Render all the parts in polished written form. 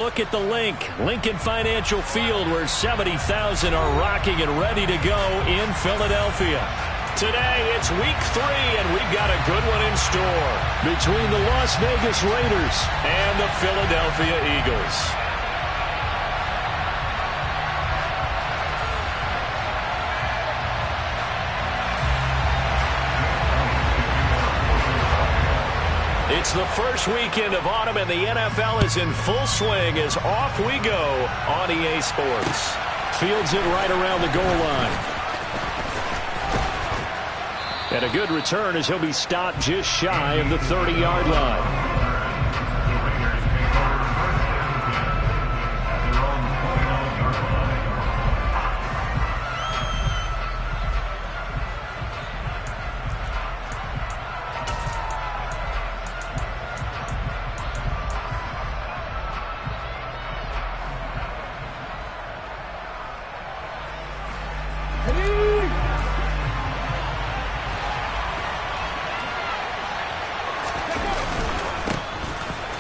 Look at the Lincoln Financial Field, where 70,000 are rocking and ready to go in Philadelphia. Today, it's week 3, and we've got a good one in store between the Las Vegas Raiders and the Philadelphia Eagles. It's the first weekend of autumn, and the NFL is in full swing as off we go on EA Sports. Fields it right around the goal line. And a good return as he'll be stopped just shy of the 30-yard line.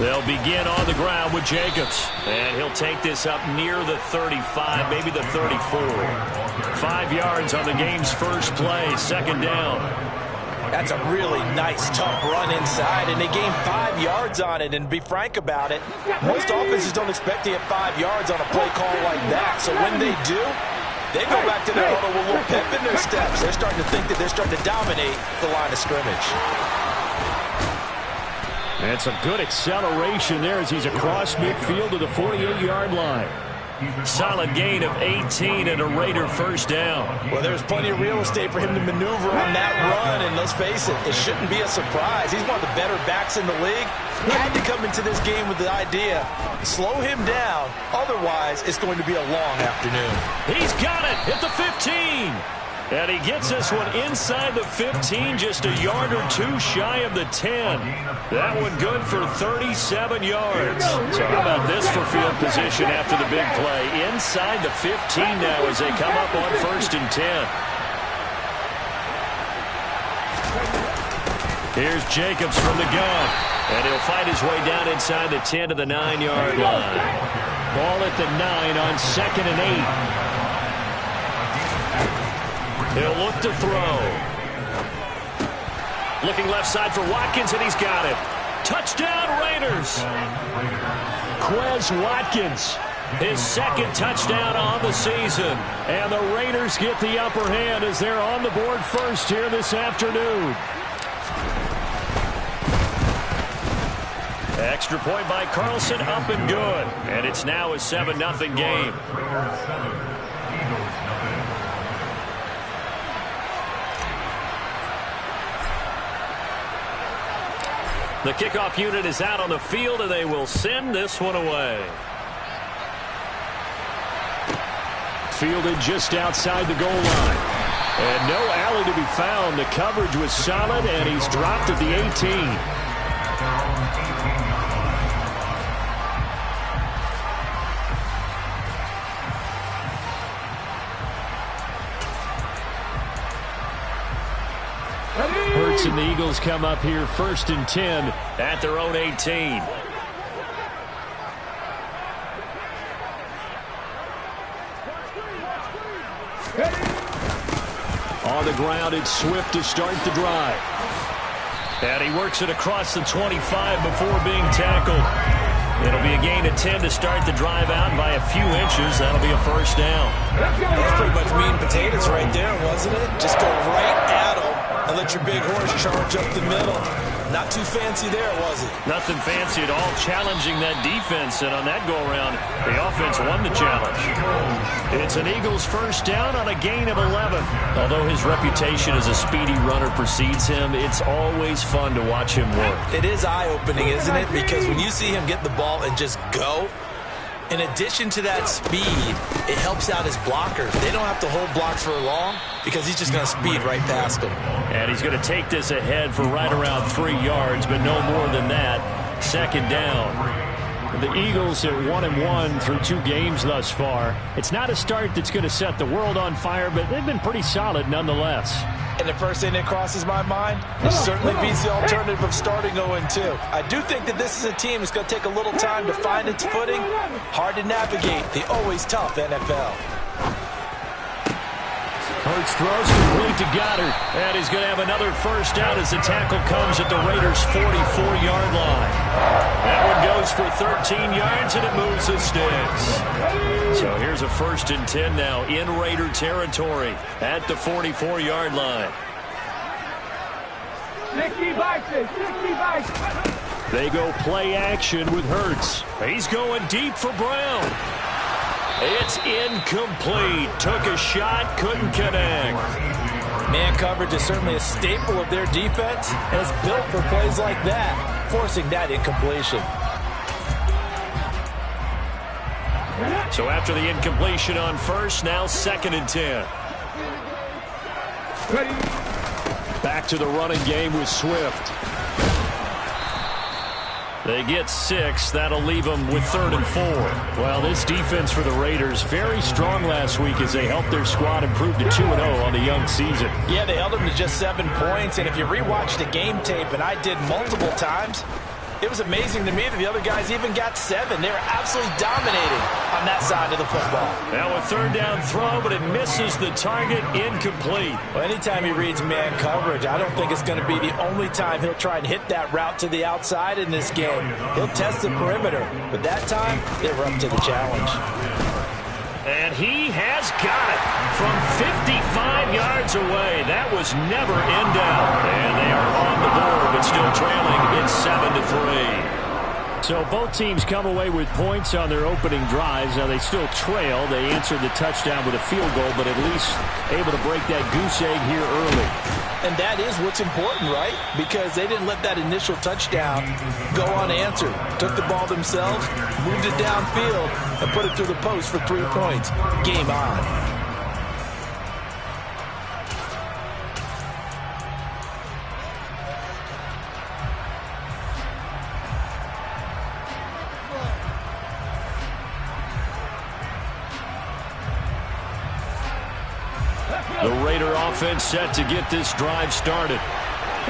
They'll begin on the ground with Jacobs. And he'll take this up near the 35, maybe the 34. 5 yards on the game's first play, second down. That's a really nice, tough run inside, and they gained 5 yards on it. And to be frank about it, most offenses don't expect to get 5 yards on a play call like that. So when they do, they go back to their huddle with a little pep in their steps. They're starting to think that they're starting to dominate the line of scrimmage. That's a good acceleration there as he's across midfield to the 48-yard line. Solid gain of 18 and a Raider first down. Well, there's plenty of real estate for him to maneuver on that run, and let's face it, it shouldn't be a surprise. He's one of the better backs in the league. He had to come into this game with the idea, slow him down, otherwise it's going to be a long afternoon. He's got it at the 15. And he gets this one inside the 15, just a yard or two shy of the 10. That one good for 37 yards. So how about this for field position after the big play? Inside the 15 now as they come up on 1st and 10. Here's Jacobs from the gun. And he'll fight his way down inside the 10 to the 9-yard line. Ball at the 9 on 2nd and 8. He'll look to throw. Looking left side for Watkins, and he's got it. Touchdown, Raiders. Quez Watkins, his second touchdown on the season. And the Raiders get the upper hand as they're on the board first here this afternoon. Extra point by Carlson, up and good. And it's now a 7-0 game. The kickoff unit is out on the field, and they will send this one away. Fielded just outside the goal line. And no alley to be found. The coverage was solid, and he's dropped at the 18. Hurts and the Eagles come up here 1st and 10 at their own 18. On the ground, it's Swift to start the drive. And he works it across the 25 before being tackled. It'll be a gain of 10 to start the drive out by a few inches. That'll be a first down. That's pretty much meat and potatoes right there, wasn't it? Just go right at them and let your big horse charge up the middle. Not too fancy there, was it? Nothing fancy at all, challenging that defense, and on that go-around, the offense won the challenge. It's an Eagles first down on a gain of 11. Although his reputation as a speedy runner precedes him, it's always fun to watch him work. It is eye-opening, isn't it? Because when you see him get the ball and just go, in addition to that speed, it helps out his blockers. They don't have to hold blocks for long because he's just going to speed right past them. And he's going to take this ahead for right around 3 yards, but no more than that. Second down. The Eagles at 1-1 through 2 games thus far. It's not a start that's going to set the world on fire, but they've been pretty solid nonetheless. And the first thing that crosses my mind, it certainly beats the alternative of starting 0-2. I do think that this is a team that's going to take a little time to find its footing. Hard to navigate the always tough NFL. Hurts throws complete to Goddard. And he's going to have another first down as the tackle comes at the Raiders' 44-yard line. That one goes for 13 yards, and it moves the sticks. So here's a 1st and 10 now in Raider territory at the 44-yard line. They go play action with Hurts. He's going deep for Brown. It's incomplete. Took a shot, couldn't connect. Man coverage is certainly a staple of their defense, and it's built for plays like that, forcing that incompletion. So after the incompletion on first, now 2nd and 10. Back to the running game with Swift. They get 6. That'll leave them with 3rd and 4. Well, this defense for the Raiders, very strong last week as they helped their squad improve to 2-0 on the young season. Yeah, they held them to just 7 points, and if you rewatch the game tape, and I did multiple times, it was amazing to me that the other guys even got 7. They were absolutely dominating on that side of the football. Now a 3rd down throw, but it misses the target, incomplete. Well, anytime he reads man coverage, I don't think it's going to be the only time he'll try and hit that route to the outside in this game. He'll test the perimeter, but that time, they were up to the challenge. And he has got it from 55 yards away. That was never in doubt. And they are on the board, but still trailing. It's 7-3. So both teams come away with points on their opening drives. Now they still trail. They answered the touchdown with a field goal, but at least able to break that goose egg here early. And that is what's important, right? Because they didn't let that initial touchdown go unanswered. Took the ball themselves, moved it downfield, and put it through the post for 3 points. Game on. The Raider offense set to get this drive started.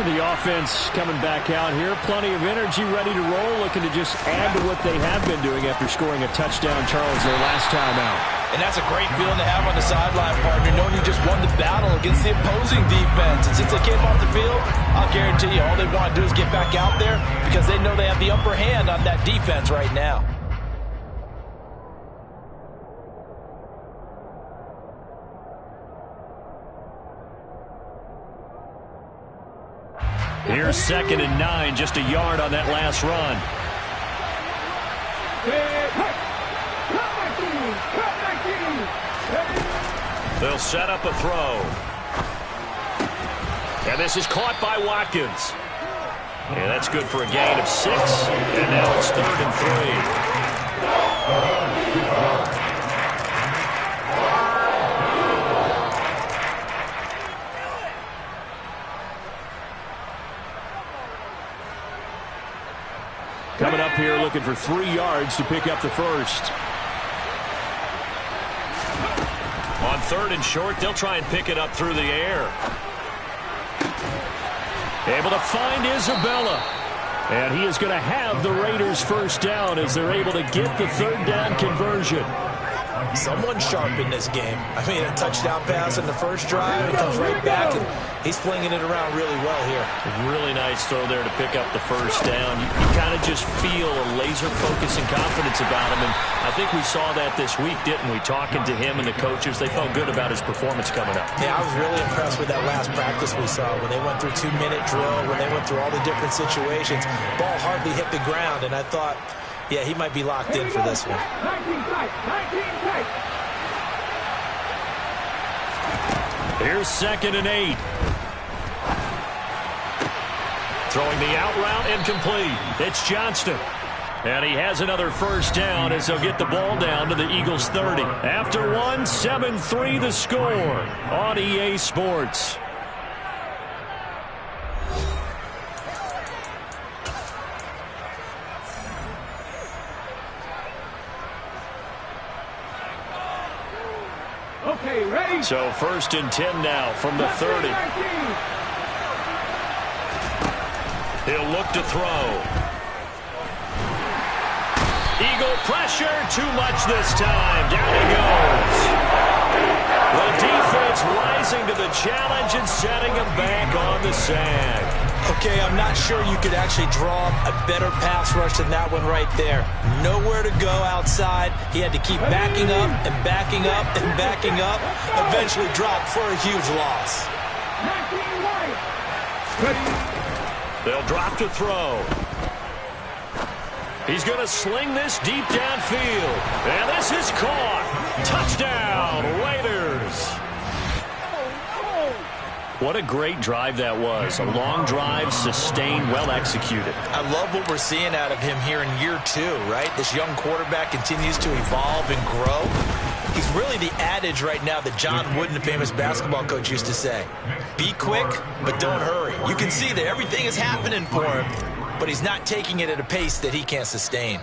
The offense coming back out here. Plenty of energy, ready to roll, looking to just add to what they have been doing after scoring a touchdown, Charles, their last time out. And that's a great feeling to have on the sideline, partner, knowing you just won the battle against the opposing defense. And since they came off the field, I'll guarantee you all they want to do is get back out there because they know they have the upper hand on that defense right now. Here's 2nd and 9, just a yard on that last run. They'll set up a throw. And this is caught by Watkins. And that's good for a gain of 6. And now it's 3rd and 3. Coming up here looking for 3 yards to pick up the first. On 3rd and short, they'll try and pick it up through the air. Able to find Isabella. And he is going to have the Raiders first down as they're able to get the 3rd down conversion. Someone sharp in this game. I mean, a touchdown pass in the first drive. He comes right back, and he's flinging it around really well here. Really nice throw there to pick up the first down. You kind of just feel a laser focus and confidence about him, and I think we saw that this week, didn't we? Talking to him and the coaches, they felt good about his performance coming up. Yeah, I was really impressed with that last practice we saw when they went through 2-minute drill, when they went through all the different situations. Ball hardly hit the ground, and I thought, yeah, he might be locked in for this one. Here's 2nd and 8. Throwing the out route incomplete. It's Johnston. And he has another first down as they'll get the ball down to the Eagles 30. After one, 7-3 the score on EA Sports. Okay, ready? So 1st and 10 now from the 30. He'll look to throw. Eagle pressure, too much this time. Down he goes. The defense rising to the challenge and setting him back on the sack. Okay, I'm not sure you could actually draw a better pass rush than that one right there. Nowhere to go outside. He had to keep backing up and backing up and backing up. Eventually dropped for a huge loss. They'll drop to throw. He's going to sling this deep downfield. And this is caught. Touchdown, Raiders. What a great drive that was. A long drive, sustained, well executed. I love what we're seeing out of him here in year 2, right? This young quarterback continues to evolve and grow. He's really the adage right now that John Wooden, the famous basketball coach, used to say. Be quick, but don't hurry. You can see that everything is happening for him, but he's not taking it at a pace that he can't sustain.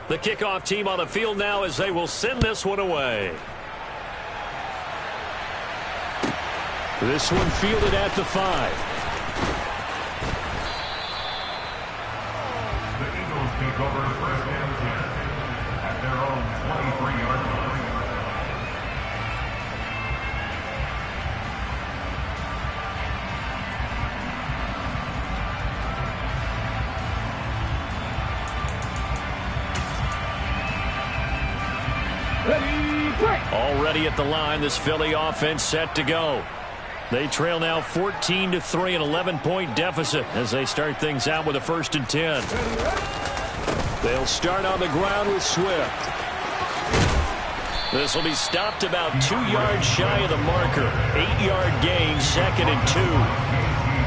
The kickoff team on the field now as they will send this one away. This one fielded at the 5. The Eagles take over 1st and 10 at their own 23-yard line. Already at the line, this Philly offense set to go. They trail now 14-3, an 11-point deficit as they start things out with a 1st and 10. They'll start on the ground with Swift. This will be stopped about 2 yards shy of the marker. 8-yard gain, 2nd and 2.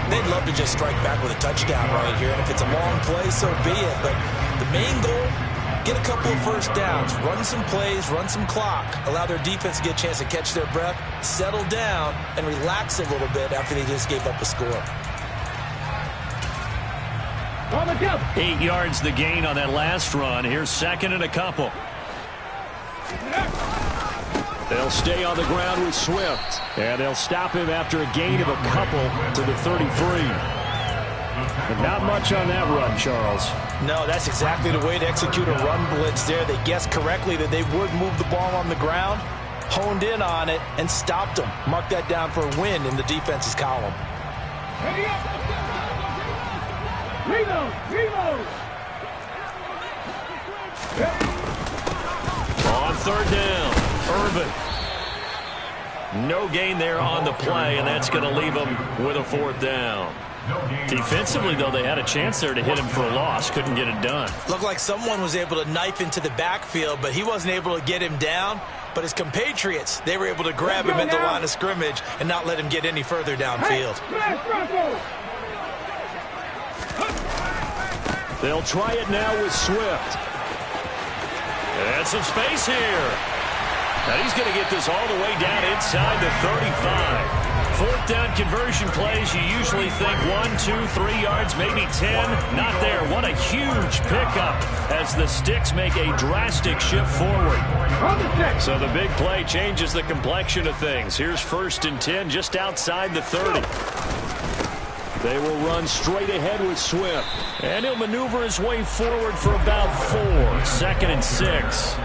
They'd love to just strike back with a touchdown right here, and if it's a long play, so be it. But the main goal, get a couple of first downs, run some plays, run some clock, allow their defense to get a chance to catch their breath, settle down, and relax a little bit after they just gave up a score. 8 yards the gain on that last run. Here's 2nd and a couple. They'll stay on the ground with Swift, and they'll stop him after a gain of a couple to the 33. But not much on that run, Charles. No, that's exactly the way to execute a run blitz there. They guessed correctly that they would move the ball on the ground, honed in on it, and stopped them. Mark that down for a win in the defense's column. On 3rd down, Irvin. No gain there on the play, and that's going to leave them with a 4th down. Defensively, though, they had a chance there to hit him for a loss. Couldn't get it done. Looked like someone was able to knife into the backfield, but he wasn't able to get him down. But his compatriots, they were able to grab him at the line of scrimmage and not let him get any further downfield. They'll try it now with Swift. And some space here. And he's going to get this all the way down inside the 35. 4th down conversion plays, you usually think 1, 2, 3 yards, maybe 10. Not there. What a huge pickup as the Sticks make a drastic shift forward. So the big play changes the complexion of things. Here's 1st and 10 just outside the 30. They will run straight ahead with Swift. And he'll maneuver his way forward for about 4. 2nd and 6.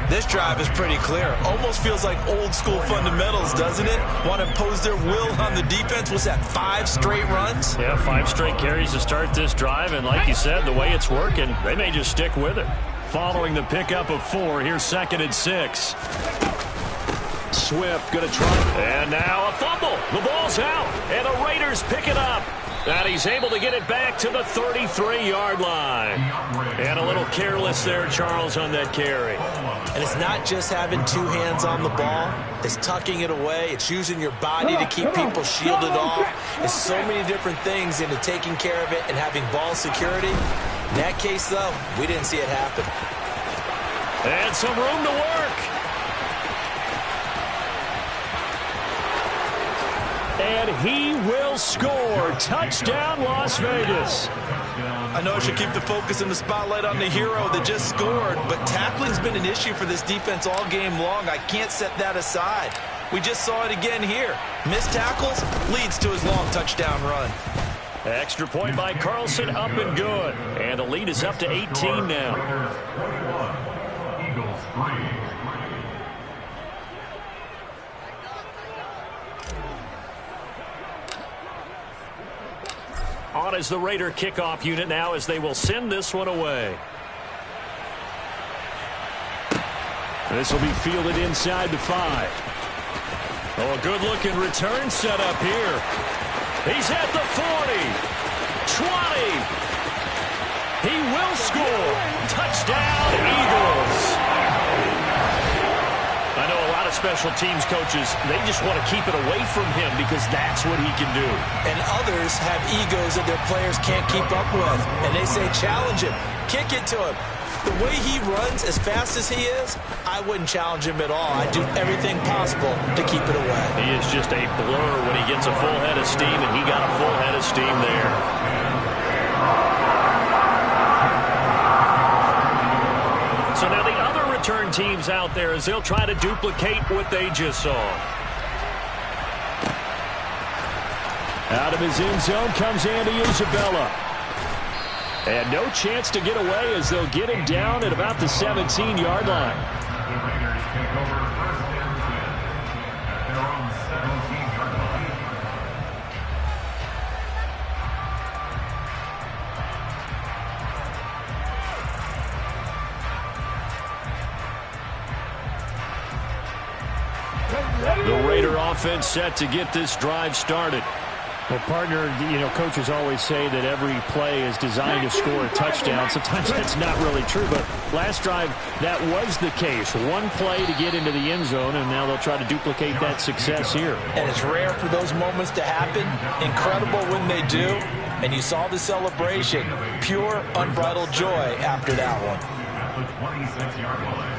This drive is pretty clear. Almost feels like old school fundamentals, doesn't it? Want to impose their will on the defense. Was that 5 straight runs? Yeah, 5 straight carries to start this drive. And like you said, the way it's working, they may just stick with it. Following the pickup of 4, here's 2nd and 6. Swift going to try. And now a fumble. The ball's out. And the Raiders pick it up. And he's able to get it back to the 33-yard line. And a little careless there, Charles, on that carry. And it's not just having 2 hands on the ball. It's tucking it away. It's using your body to keep people shielded off. It's so many different things into taking care of it and having ball security. In that case, though, we didn't see it happen. And some room to work. And he will score. Touchdown, Las Vegas. I know I should keep the focus and the spotlight on the hero that just scored, but tackling's been an issue for this defense all game long. I can't set that aside. We just saw it again here. Missed tackles leads to his long touchdown run. Extra point by Carlson, up and good. And the lead is up to 18 now. Eagles 3. On is the Raider kickoff unit now as they will send this one away. This will be fielded inside the 5. Oh, a good-looking return set up here. He's at the 40. 20. He will score. Touchdown, Eagles. I know a lot of special teams coaches, they just want to keep it away from him because that's what he can do. And others have egos that their players can't keep up with. And they say challenge him, kick it to him. The way he runs as fast as he is, I wouldn't challenge him at all. I'd do everything possible to keep it away. He is just a blur when he gets a full head of steam, and he got a full head of steam there. So now the other return teams out there as they'll try to duplicate what they just saw. Out of his end zone comes Andy Isabella. And no chance to get away as they'll get him down at about the 17-yard line. The Raiders take over 1st and 10 at their own 17-yard line. The Raider offense set to get this drive started. Well, partner, you know, coaches always say that every play is designed to score a touchdown. Sometimes that's not really true, but last drive, that was the case. One play to get into the end zone, and now they'll try to duplicate that success here. And it's rare for those moments to happen. Incredible when they do. And you saw the celebration. Pure, unbridled joy after that one. At the 26-yard line.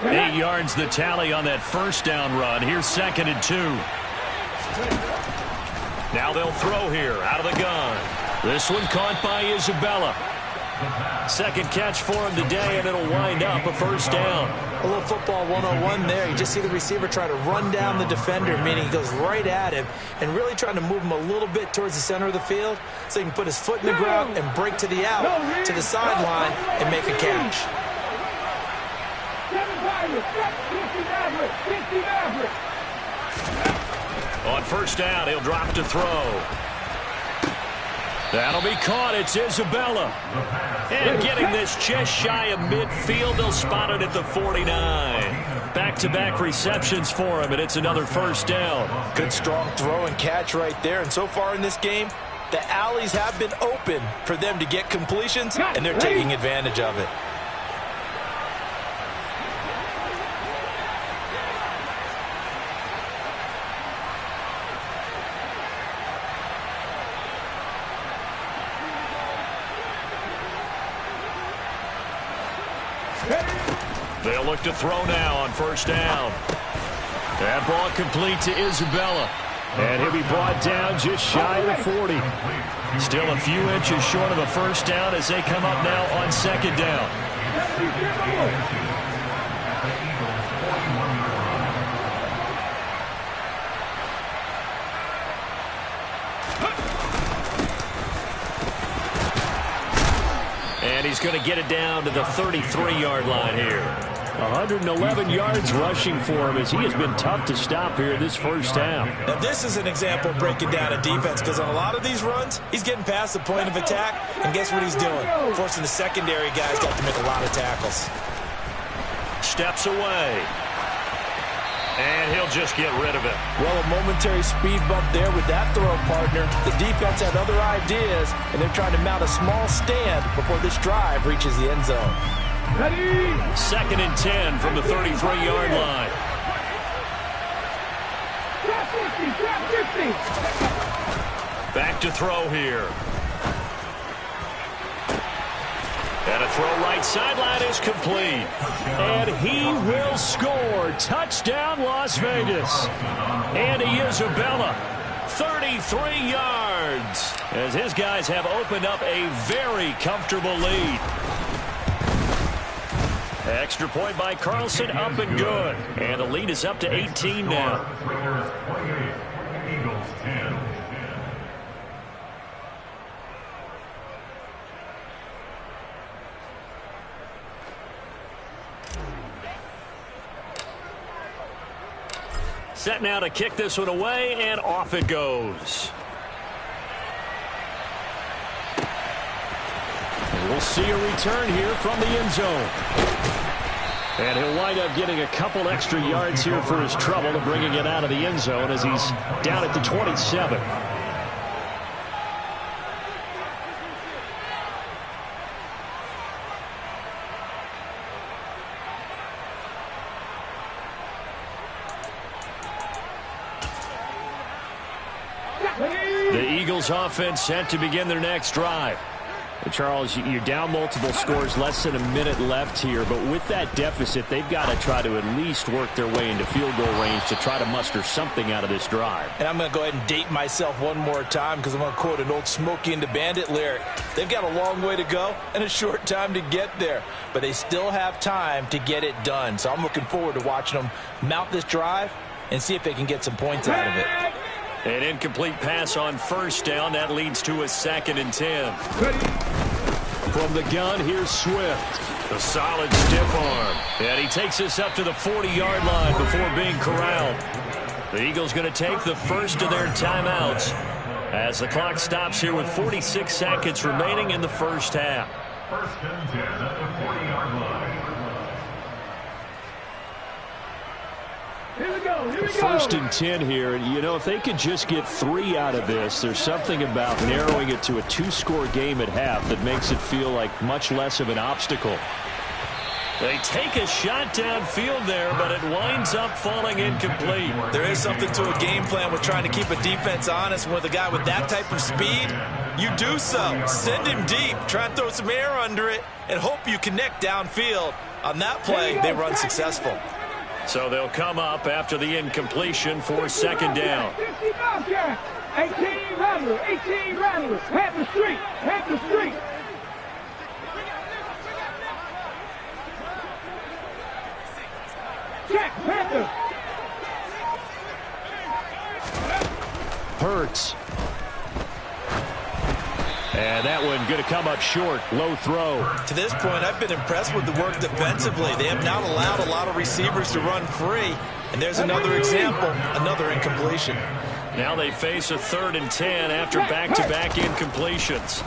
8 yards the tally on that first down run. Here's 2nd and 2. Now they'll throw here out of the gun. This one caught by Isabella. Second catch for him today, and it'll wind up a first down. A little football 101 there. You just see the receiver try to run down the defender, meaning he goes right at him and really trying to move him a little bit towards the center of the field so he can put his foot in the ground and break to the out, to the sideline, and make a catch. On first down, he'll drop to throw. That'll be caught. It's Isabella. And getting this just shy of midfield, they'll spot it at the 49. Back-to-back receptions for him, and it's another first down. Good strong throw and catch right there. And so far in this game, the alleys have been open for them to get completions, and they're taking advantage of it. They'll look to throw now on first down. That ball complete to Isabella. And he'll be brought down just shy of the 40. Still a few inches short of a first down as they come up now on second down. And he's going to get it down to the 33-yard line here. 111 yards rushing for him as he has been tough to stop here this first half. Now this is an example of breaking down a defense because on a lot of these runs, he's getting past the point of attack, and guess what he's doing? Forcing the secondary guys to have to make a lot of tackles. Steps away. And he'll just get rid of it. Well, a momentary speed bump there with that throw, partner. The defense had other ideas, and they're trying to mount a small stand before this drive reaches the end zone. Ready? 2nd and 10 from the 33-yard line. Back to throw here. And a throw right sideline is complete. And he will score. Touchdown, Las Vegas. Andy Isabella. 33 yards, as his guys have opened up a very comfortable lead. Extra point by Carlson, up and good. And the lead is up to 18 now. Raiders 28, Eagles 10. Set now to kick this one away, and off it goes. And we'll see a return here from the end zone. And he'll wind up getting a couple extra yards here for his trouble to bringing it out of the end zone as he's down at the 27. The Eagles offense set to begin their next drive. Charles, you're down multiple scores, less than a minute left here, but with that deficit, they've got to try to at least work their way into field goal range to try to muster something out of this drive. And I'm going to go ahead and date myself one more time because I'm going to quote an old Smokey and the Bandit lyric. They've got a long way to go and a short time to get there, but they still have time to get it done. So I'm looking forward to watching them mount this drive and see if they can get some points out of it. An incomplete pass on first down. That leads to a 2nd and 10. From the gun, here's Swift. A solid stiff arm. And he takes us up to the 40-yard line before being corralled. The Eagles going to take the first of their timeouts as the clock stops here with 46 seconds remaining in the first half. 1st and 10 at the 40-yard line. Here we go. 1st and 10 here. And, you know, if they could just get 3 out of this, there's something about narrowing it to a 2-score game at half that makes it feel like much less of an obstacle. They take a shot downfield there, but it winds up falling incomplete. There is something to a game plan with trying to keep a defense honest. With a guy with that type of speed, you do so. Send him deep, try and throw some air under it, and hope you connect downfield. On that play, they run successful. So they'll come up after the incompletion for 2nd down. 18 rattlers. Half the street. Check, Panther. Hurts. And that one going to come up short. Low throw. To this point, I've been impressed with the work defensively. They have not allowed a lot of receivers to run free. And there's another example, another incompletion. Now they face a 3rd and 10 after back-to-back incompletions.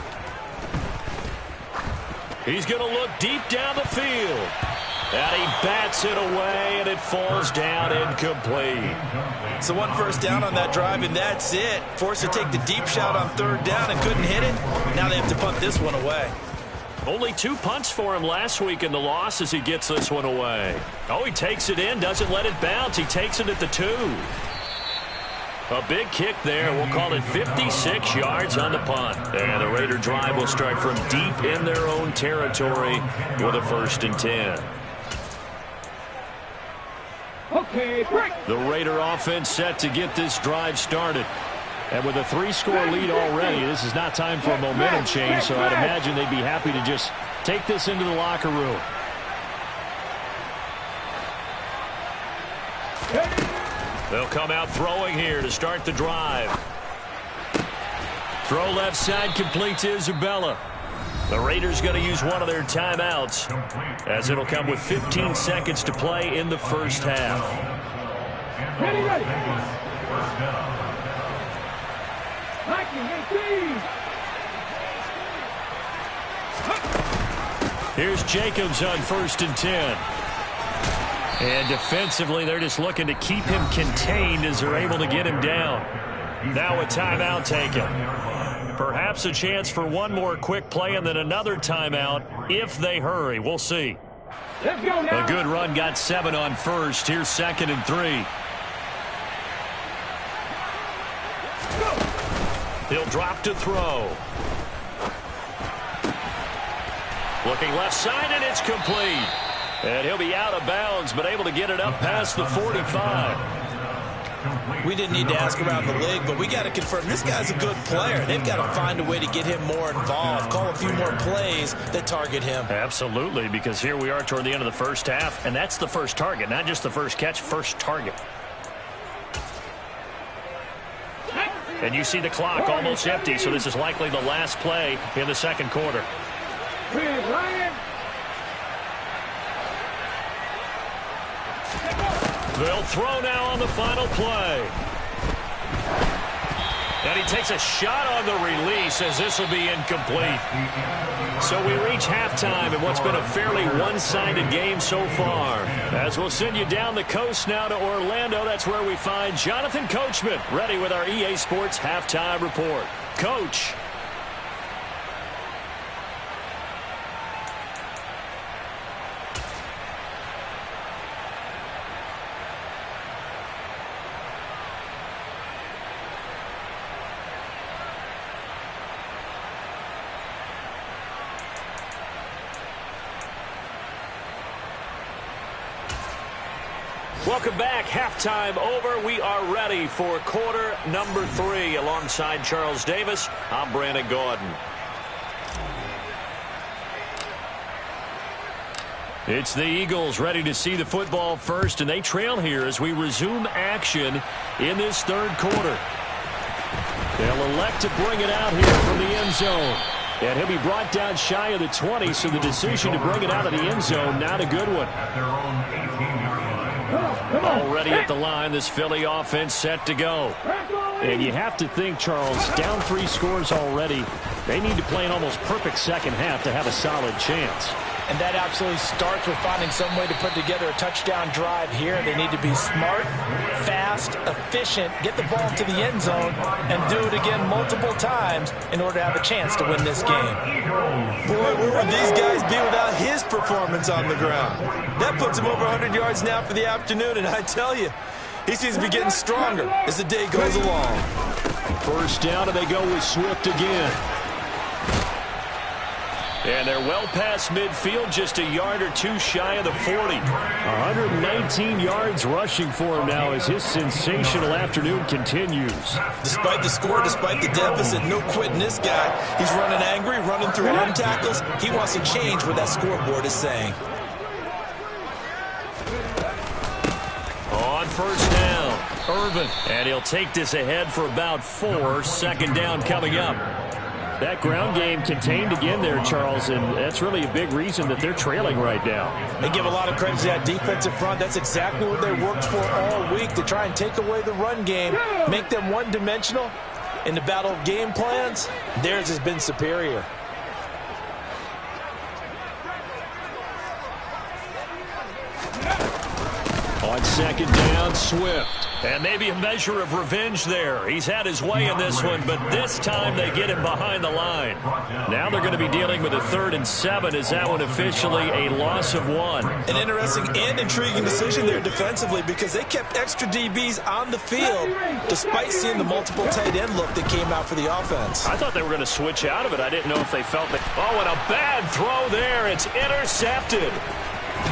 He's going to look deep down the field. And he bats it away, and it falls down incomplete. So 1 first down on that drive, and that's it. Forced to take the deep shot on 3rd down and couldn't hit it. Now they have to punt this one away. Only 2 punts for him last week in the loss as he gets this one away. Oh, he takes it in, doesn't let it bounce. He takes it at the 2. A big kick there. We'll call it 56 yards on the punt. And the Raider drive will start from deep in their own territory with a 1st and 10. Okay, break. The Raider offense set to get this drive started. And with a 3-score lead already, this is not time for a momentum change, so I'd imagine they'd be happy to just take this into the locker room. They'll come out throwing here to start the drive. Throw left side complete to Isabella. The Raiders going to use one of their timeouts as it'll come with 15 seconds to play in the first half. Ready. Here's Jacobs on 1st and 10. And defensively, they're just looking to keep him contained as they're able to get him down. Now a timeout taken. Perhaps a chance for one more quick play and then another timeout if they hurry. We'll see. Let's go now. A good run got 7 on 1st. Here's 2nd and 3. He'll drop to throw. Looking left side, and it's complete. And he'll be out of bounds, but able to get it up past the 45. We didn't need to ask around the league, but we got to confirm this guy's a good player. They've got to find a way to get him more involved, call a few more plays that target him. Absolutely, because here we are toward the end of the first half, and that's the first target, not just the first catch, first target. And you see the clock almost empty, so this is likely the last play in the second quarter. They'll throw now on the final play. And he takes a shot on the release as this will be incomplete. So we reach halftime in what's been a fairly one-sided game so far. As we'll send you down the coast now to Orlando, that's where we find Jonathan Coachman ready with our EA Sports Halftime Report. Coach. Welcome back. Halftime over. We are ready for quarter number 3. Alongside Charles Davis, I'm Brandon Gaudin. It's the Eagles ready to see the football first, and they trail here as we resume action in this third quarter. They'll elect to bring it out here from the end zone. And he'll be brought down shy of the 20, so the decision to bring it out of the end zone, not a good one. At their own 18-yard line. Already at the line, this Philly offense set to go. And you have to think, Charles, down 3 scores already. They need to play an almost perfect second half to have a solid chance. And that absolutely starts with finding some way to put together a touchdown drive here. They need to be smart, fast, efficient, get the ball to the end zone, and do it again multiple times in order to have a chance to win this game. Boy, where would these guys be without his performance on the ground? That puts him over 100 yards now for the afternoon, and I tell you, he seems to be getting stronger as the day goes along. First down, and they go with Swift again. And they're well past midfield, just a yard or two shy of the 40. 119 yards rushing for him now as his sensational afternoon continues. Despite the score, despite the deficit, no quitting this guy. He's running angry, running through arm tackles. He wants to change what that scoreboard is saying. On first down, Irvin. And he'll take this ahead for about 4. Second down coming up. That ground game contained again there, Charles, and that's really a big reason that they're trailing right now. They give a lot of credit to that defensive front. That's exactly what they worked for all week, to try and take away the run game, make them one-dimensional. In the battle of game plans, theirs has been superior. On second down, Swift. And maybe a measure of revenge there. He's had his way in this one, but this time they get him behind the line. Now they're going to be dealing with a 3rd and 7. Is that one officially a loss of 1? An interesting and intriguing decision there defensively, because they kept extra DBs on the field despite seeing the multiple tight end look that came out for the offense. I thought they were going to switch out of it. I didn't know if they felt that. Oh, and a bad throw there. It's intercepted.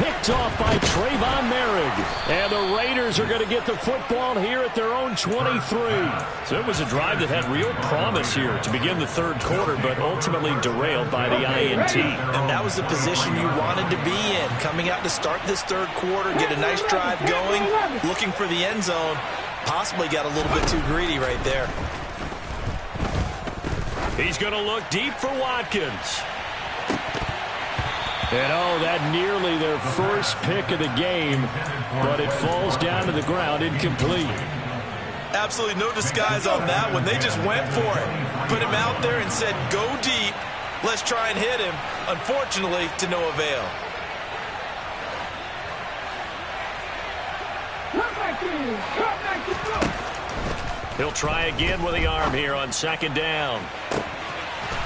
Picked off by Trayvon Merrick. And the Raiders are going to get the football here at their own 23. So it was a drive that had real promise here to begin the third quarter, but ultimately derailed by the INT. And that was the position you wanted to be in. Coming out to start this third quarter, get a nice drive going, looking for the end zone. Possibly got a little bit too greedy right there. He's going to look deep for Watkins. And oh, that nearly their first pick of the game, but it falls down to the ground incomplete. Absolutely no disguise on that one. They just went for it. Put him out there and said, go deep. Let's try and hit him. Unfortunately, to no avail. He'll try again with the arm here on second down.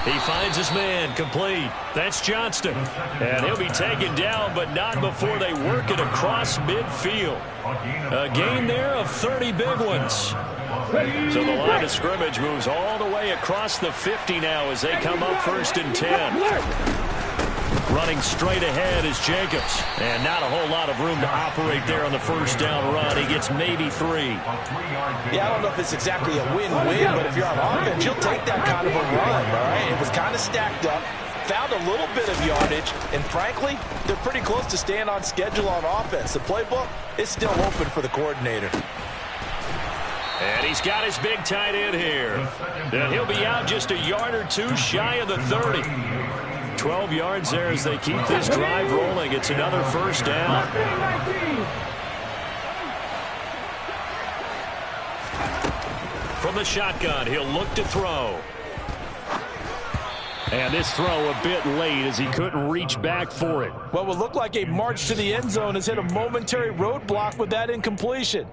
He finds his man, complete. That's Johnston. And he'll be taken down, but not before they work it across midfield. A gain there of 30 big ones. So the line of scrimmage moves all the way across the 50 now as they come up 1st and 10. Running straight ahead is Jacobs. And not a whole lot of room to operate there on the first down run. He gets maybe 3. Yeah, I don't know if it's exactly a win-win, but if you're on offense, you'll take that kind of a run, all right? It was kind of stacked up, found a little bit of yardage, and frankly, they're pretty close to staying on schedule on offense. The playbook is still open for the coordinator. And he's got his big tight end here. And he'll be out just a yard or two shy of the 30. 12 yards there as they keep this drive rolling. It's another first down. From the shotgun, he'll look to throw. And this throw a bit late as he couldn't reach back for it. What would look like a march to the end zone has hit a momentary roadblock with that incompletion.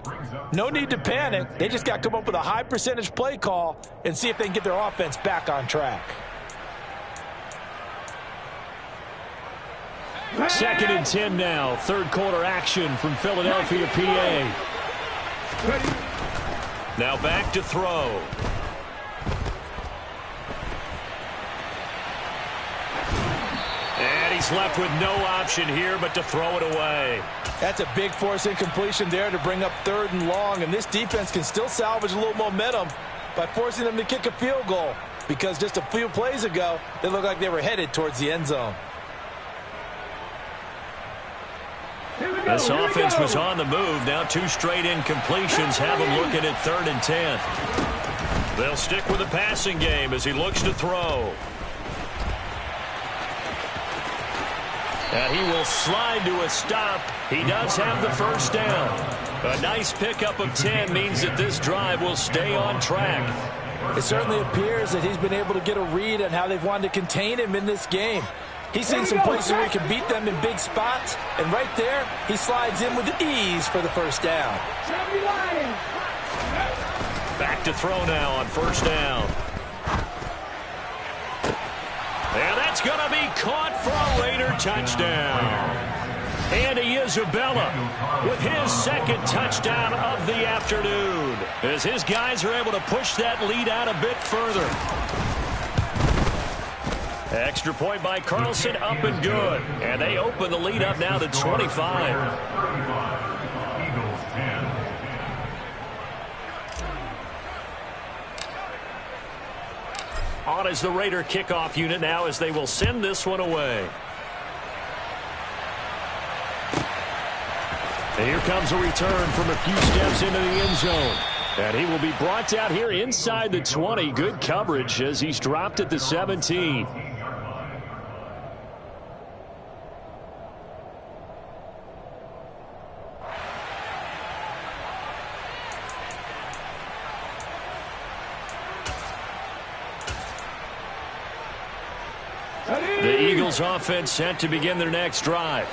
No need to panic. They just got to come up with a high percentage play call and see if they can get their offense back on track. 2nd and 10 now. Third quarter action from Philadelphia, PA. Now back to throw. And he's left with no option here but to throw it away. That's a big force incompletion there to bring up 3rd and long, and this defense can still salvage a little momentum by forcing them to kick a field goal, because just a few plays ago, they looked like they were headed towards the end zone. This offense was on the move. Now 2 straight incompletions have him looking at 3rd and 10. They'll stick with the passing game as he looks to throw. And he will slide to a stop. He does have the first down. A nice pickup of 10 means that this drive will stay on track. It certainly appears that he's been able to get a read on how they've wanted to contain him in this game. He's seen some places where he can beat them in big spots, and right there, he slides in with ease for the first down. Back to throw now on first down. And that's going to be caught for a Raider touchdown. Andy Isabella with his 2nd touchdown of the afternoon, as his guys are able to push that lead out a bit further. Extra point by Carlson, up and good. And they open the lead up now to 25. Eagles 10. On is the Raider kickoff unit now as they will send this one away. And here comes a return from a few steps into the end zone. And he will be brought down here inside the 20. Good coverage as he's dropped at the 17. The Eagles offense set to begin their next drive.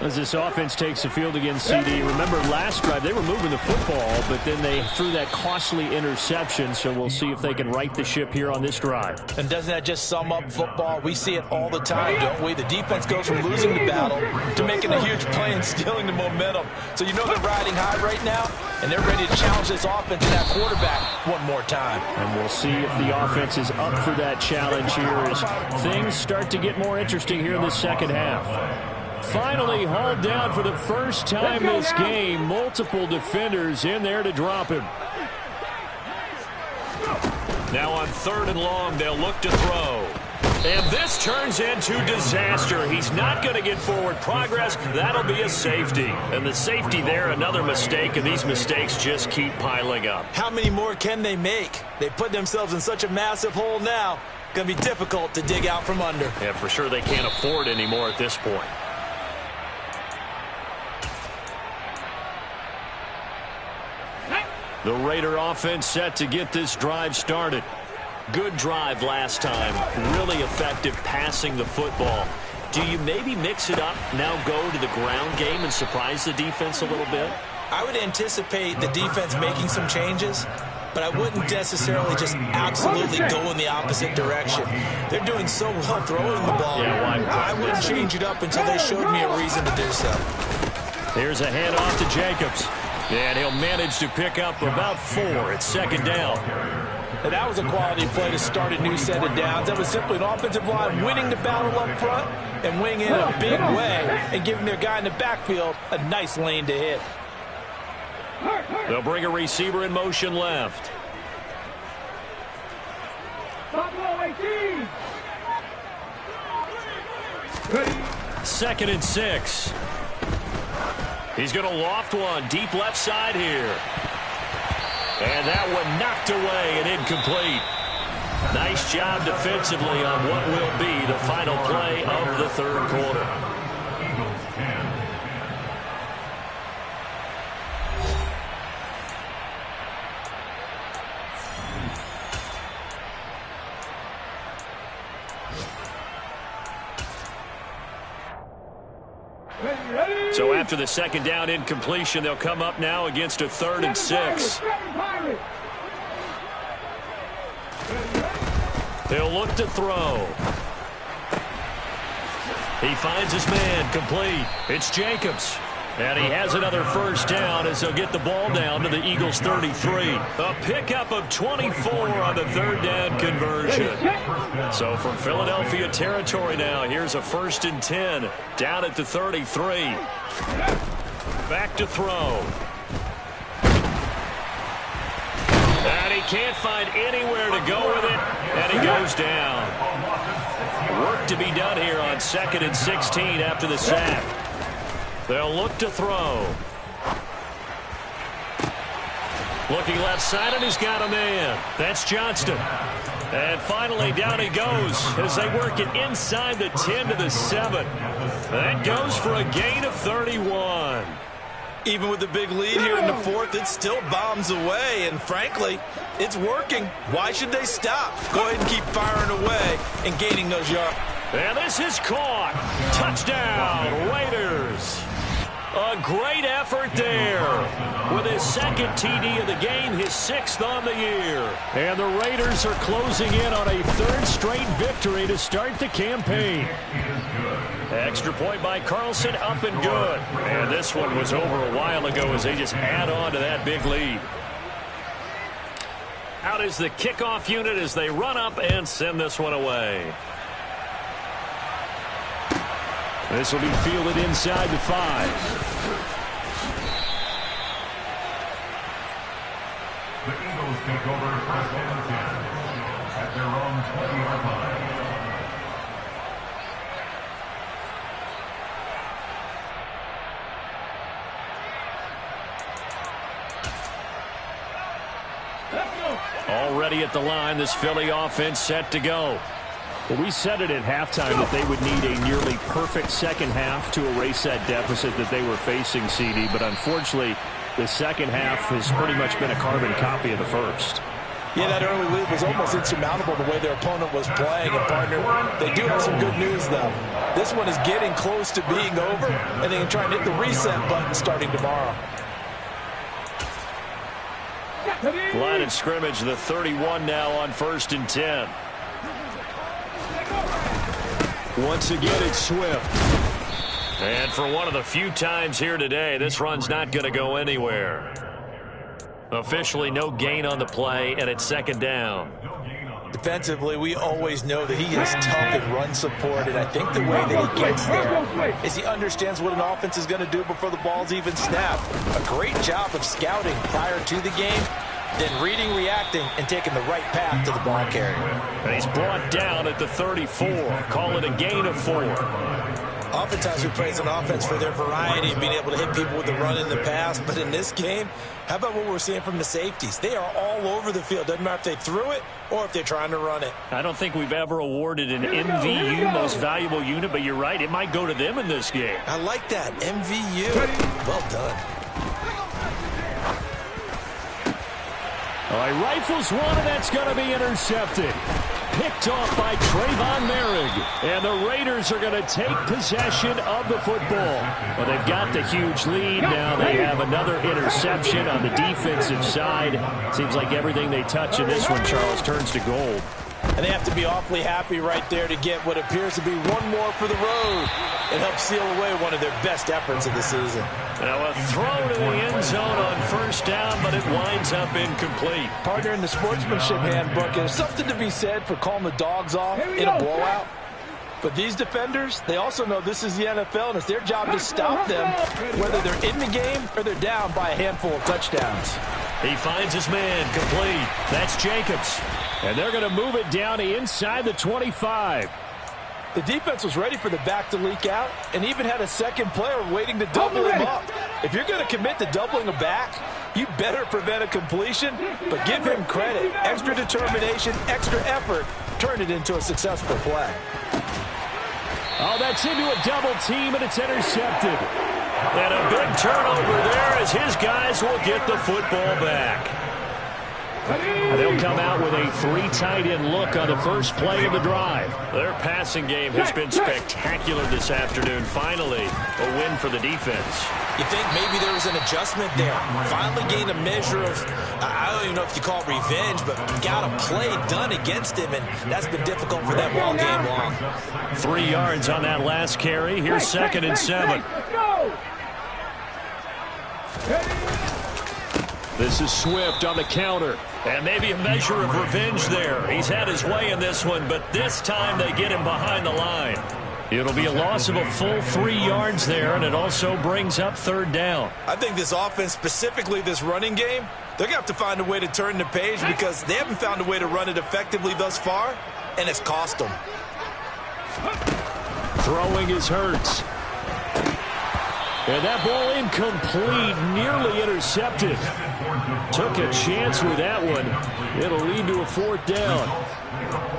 As this offense takes the field against CD. Remember last drive they were moving the football, but then they threw that costly interception, so we'll see if they can right the ship here on this drive. And doesn't that just sum up football? We see it all the time, don't we? The defense goes from losing the battle to making a huge play and stealing the momentum. So you know they're riding high right now, and they're ready to challenge this offense and that quarterback one more time. And we'll see if the offense is up for that challenge here as things start to get more interesting here in the second half. Finally hauled down for the first time this game. Multiple defenders in there to drop him. Now on 3rd and long, they'll look to throw. And this turns into disaster. He's not going to get forward progress. That'll be a safety. And the safety there, another mistake, and these mistakes just keep piling up. How many more can they make? They put themselves in such a massive hole now. Going to be difficult to dig out from under. Yeah, for sure they can't afford any more at this point. The Raider offense set to get this drive started. Good drive last time. Really effective passing the football. Do you maybe mix it up, now go to the ground game and surprise the defense a little bit? I would anticipate the defense making some changes, but I wouldn't necessarily just absolutely go in the opposite direction. They're doing so well throwing the ball. Yeah, I wouldn't change it up until they showed me a reason to do so. Here's a handoff to Jacobs. And he'll manage to pick up about 4 at 2nd down. And that was a quality play to start a new set of downs. That was simply an offensive line winning the battle up front and winning in a big way and giving their guy in the backfield a nice lane to hit. They'll bring a receiver in motion left. Buffalo 18. Second and 6. He's going to loft one deep left side here. And that one knocked away and incomplete. Nice job defensively on what will be the final play of the third quarter. Eagles 10. So after the second down incompletion, they'll come up now against a 3rd and 6. He'll look to throw. He finds his man complete. It's Jacobs. And he has another first down as they'll get the ball down to the Eagles' 33. A pickup of 24 on the third down conversion. So from Philadelphia territory now, here's a 1st and 10 down at the 33. Back to throw. And he can't find anywhere to go with it, and he goes down. Work to be done here on 2nd and 16 after the sack. They'll look to throw. Looking left side, and he's got a man. That's Johnston. And finally, down he goes as they work it inside the 10 to the 7. That goes for a gain of 31. Even with the big lead here in the 4th, it still bombs away, and frankly, it's working. Why should they stop? Go ahead and keep firing away and gaining those yards. And this is caught. Touchdown, Raiders. A great effort there. With his 2nd TD of the game, his 6th on the year. And the Raiders are closing in on a 3rd straight victory to start the campaign. Extra point by Carlson, up and good. And this one was over a while ago as they just add on to that big lead. Out is the kickoff unit as they run up and send this one away. This will be fielded inside the 5. The Eagles take over 1st and 10 at their own 20-yard line. Already at the line, this Philly offense set to go. Well, we said it at halftime that they would need a nearly perfect second half to erase that deficit that they were facing, CD. But unfortunately, the second half has pretty much been a carbon copy of the first. Yeah, that early lead was almost insurmountable the way their opponent was playing. And, partner, they do have some good news, though. This one is getting close to being over, and they can try and hit the reset button starting tomorrow. Line of scrimmage, the 31 now on 1st and 10. Once again, it's Swift. And for one of the few times here today, this run's not going to go anywhere. Officially, no gain on the play, and it's 2nd down. Defensively, we always know that he is tough in run support, and I think the way that he gets there is he understands what an offense is going to do before the ball's even snapped. A great job of scouting prior to the game, then reading, reacting, and taking the right path to the ball carrier. And he's brought down at the 34. Call it a gain of 4. Oftentimes we praise an offense for their variety of being able to hit people with the run in the pass, but in this game, how about what we're seeing from the safeties? They are all over the field. Doesn't matter if they threw it or if they're trying to run it. I don't think we've ever awarded an MVU, most valuable unit, but you're right, it might go to them in this game. I like that, MVU. Well done. All right, rifles one, and that's going to be intercepted. Picked off by Trayvon Merrick. And the Raiders are going to take possession of the football. Well, they've got the huge lead. Now they have another interception on the defensive side. Seems like everything they touch in this one, Charles, turns to gold. And they have to be awfully happy right there to get what appears to be one more for the road. It helps seal away one of their best efforts of the season. Now a throw to the end zone on first down, but it winds up incomplete. Partner, in the sportsmanship handbook, there's something to be said for calling the dogs off in a blowout. But these defenders, they also know this is the NFL, and it's their job to stop them, whether they're in the game or they're down by a handful of touchdowns. He finds his man complete. That's Jacobs. And they're going to move it down to inside the 25. The defense was ready for the back to leak out and even had a second player waiting to double him up. If you're going to commit to doubling a back, you better prevent a completion, but give him credit. Extra determination, extra effort, turn it into a successful play. Oh, that's into a double team, and it's intercepted. And a big turnover there as his guys will get the football back. They'll come out with a 3 tight end look on the first play of the drive. Their passing game has been spectacular this afternoon. Finally, a win for the defense. You think maybe there was an adjustment there. Finally gained a measure of, I don't even know if you call it revenge, but got a play done against him, and that's been difficult for them all game long. 3 yards on that last carry. Here's 2nd and 7. This is Swift on the counter. And maybe a measure of revenge there. He's had his way in this one, but this time they get him behind the line. It'll be a loss of a full 3 yards there, and it also brings up 3rd down. I think this offense, specifically this running game, they're going to have to find a way to turn the page because they haven't found a way to run it effectively thus far, and it's cost them. Throwing is Hurts. And that ball incomplete, nearly intercepted. Took a chance with that one. It'll lead to a 4th down.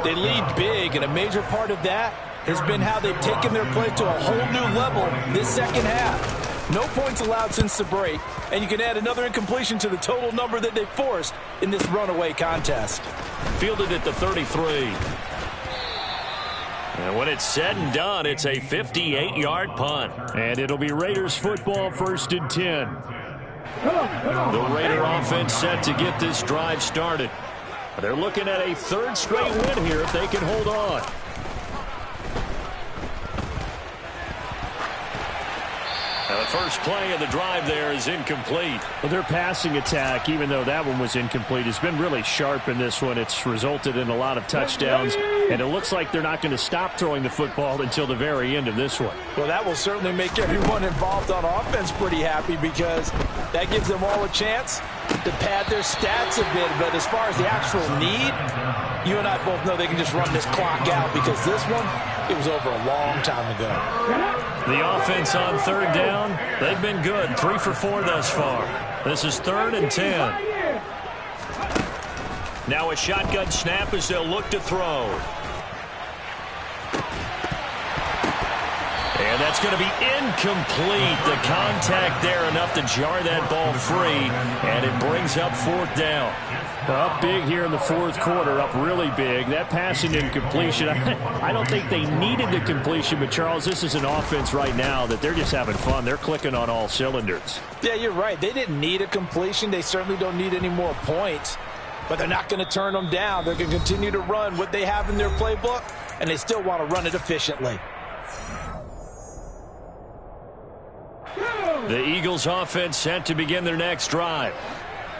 They lead big, and a major part of that has been how they've taken their play to a whole new level this second half. No points allowed since the break, and you can add another incompletion to the total number that they forced in this runaway contest. Fielded at the 33. And when it's said and done, it's a 58-yard punt. And it'll be Raiders football, 1st and 10. The Raider offense set to get this drive started. They're looking at a 3rd straight win here if they can hold on. Now the first play of the drive there is incomplete. Well, their passing attack, even though that one was incomplete, has been really sharp in this one. It's resulted in a lot of touchdowns, and it looks like they're not going to stop throwing the football until the very end of this one. Well, that will certainly make everyone involved on offense pretty happy because that gives them all a chance to pad their stats a bit. But as far as the actual need, you and I both know they can just run this clock out because this one, it was over a long time ago. The offense on 3rd down, they've been good. 3 for 4 thus far. This is 3rd and 10. Now a shotgun snap as they'll look to throw. And that's going to be incomplete. The contact there enough to jar that ball free, and it brings up 4th down. Up big here in the 4th quarter, up really big. That passing incompletion, I don't think they needed the completion, but Charles, this is an offense right now that they're just having fun. They're clicking on all cylinders. Yeah, you're right. They didn't need a completion. They certainly don't need any more points, but they're not going to turn them down. They're going to continue to run what they have in their playbook, and they still want to run it efficiently. The Eagles offense set to begin their next drive.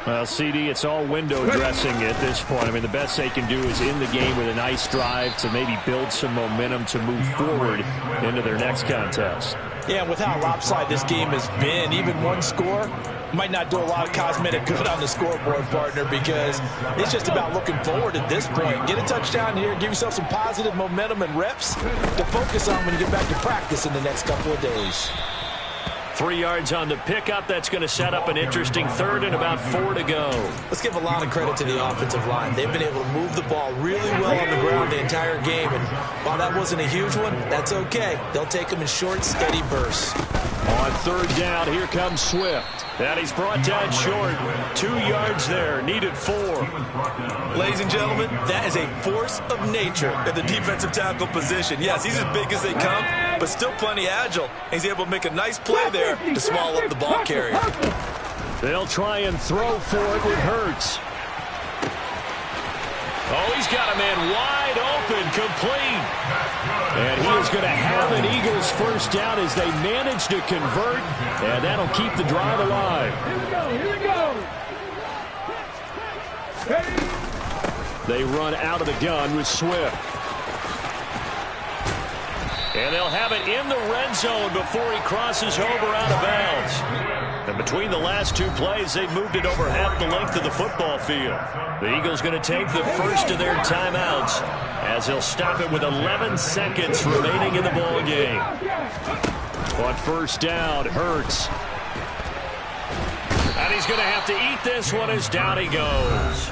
Well, CD, it's all window dressing at this point. I mean, the best they can do is in the game with a nice drive to maybe build some momentum to move forward into their next contest. Yeah, and with how lopsided this game has been, even one score might not do a lot of cosmetic good on the scoreboard, partner, because it's just about looking forward at this point. Get a touchdown here, give yourself some positive momentum and reps to focus on when you get back to practice in the next couple of days. 3 yards on the pickup. That's going to set up an interesting 3rd and about 4 to go. Let's give a lot of credit to the offensive line. They've been able to move the ball really well on the ground the entire game, and while that wasn't a huge one, that's okay. They'll take them in short, steady bursts. On 3rd down, here comes Swift. And he's brought down short. 2 yards there, needed 4. Ladies and gentlemen, that is a force of nature at the defensive tackle position. Yes, he's as big as they come, but still plenty agile. He's able to make a nice play there to swallow up the ball carrier. They'll try and throw for it with Hurts. Oh, he's got a man wide open, complete. And he is going to have an Eagles first down as they manage to convert, and that'll keep the drive alive. Here we go. They run out of the gun with Swift. And they'll have it in the red zone before he crosses over out of bounds. And between the last two plays, they've moved it over half the length of the football field. The Eagles going to take the first of their timeouts as they'll stop it with 11 seconds remaining in the ball game. On first down, Hurts. And he's going to have to eat this one as down he goes.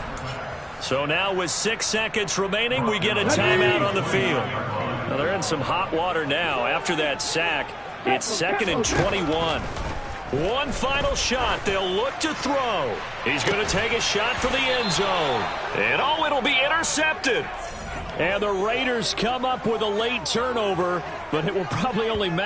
So now with 6 seconds remaining, we get a timeout on the field. Now they're in some hot water now. After that sack, it's 2nd and 21. One final shot. They'll look to throw. He's going to take a shot for the end zone. And oh, it'll be intercepted. And the Raiders come up with a late turnover, but it will probably only matter.